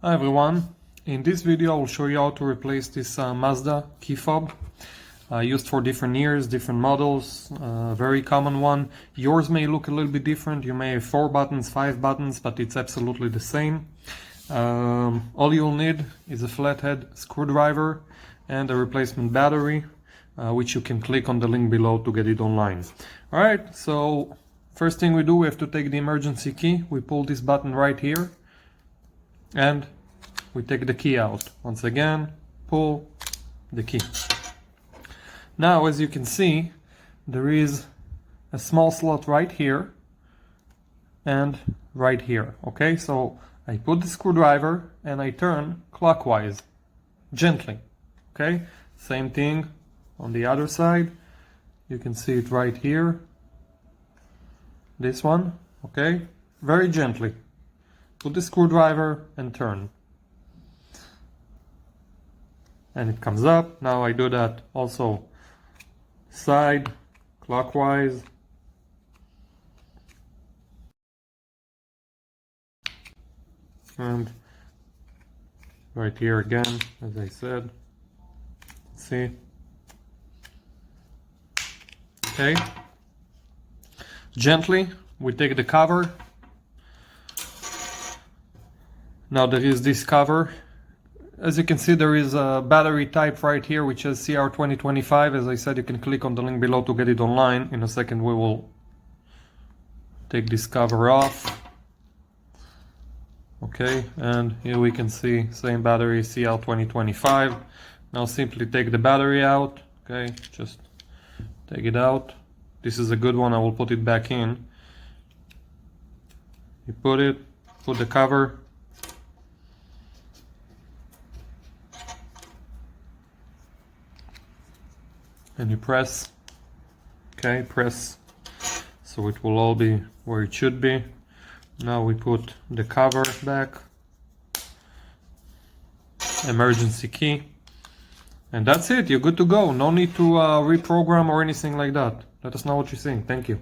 Hi everyone, in this video I will show you how to replace this Mazda key fob used for different years, different models, very common one. Yours may look a little bit different, you may have 4 buttons, 5 buttons, but it's absolutely the same. All you'll need is a flathead screwdriver and a replacement battery, which you can click on the link below to get it online. Alright, so first thing we do, we have to take the emergency key. We pull this button right here and we take the key out. Once again, pull the key. Now, as you can see, there is a small slot right here and right here. Okay, so I put the screwdriver and I turn clockwise, gently. Okay, same thing on the other side. You can see it right here. This one, okay, very gently. Put the screwdriver and turn. And it comes up. Now I do that also side, clockwise. And right here again, as I said. See? Okay. Gently, we take the cover. Now there is this cover. As you can see, there is a battery type right here which says CR2025. As I said, you can click on the link below to get it online. In a second we will take this cover off. Okay, and here we can see same battery, CR2025. Now simply take the battery out. Okay, just take it out. This is a good one, I will put it back in. You put the cover. And you press. Okay, press. So it will all be where it should be. Now we put the cover back. Emergency key. And that's it, you're good to go. No need to reprogram or anything like that. Let us know what you think. Thank you.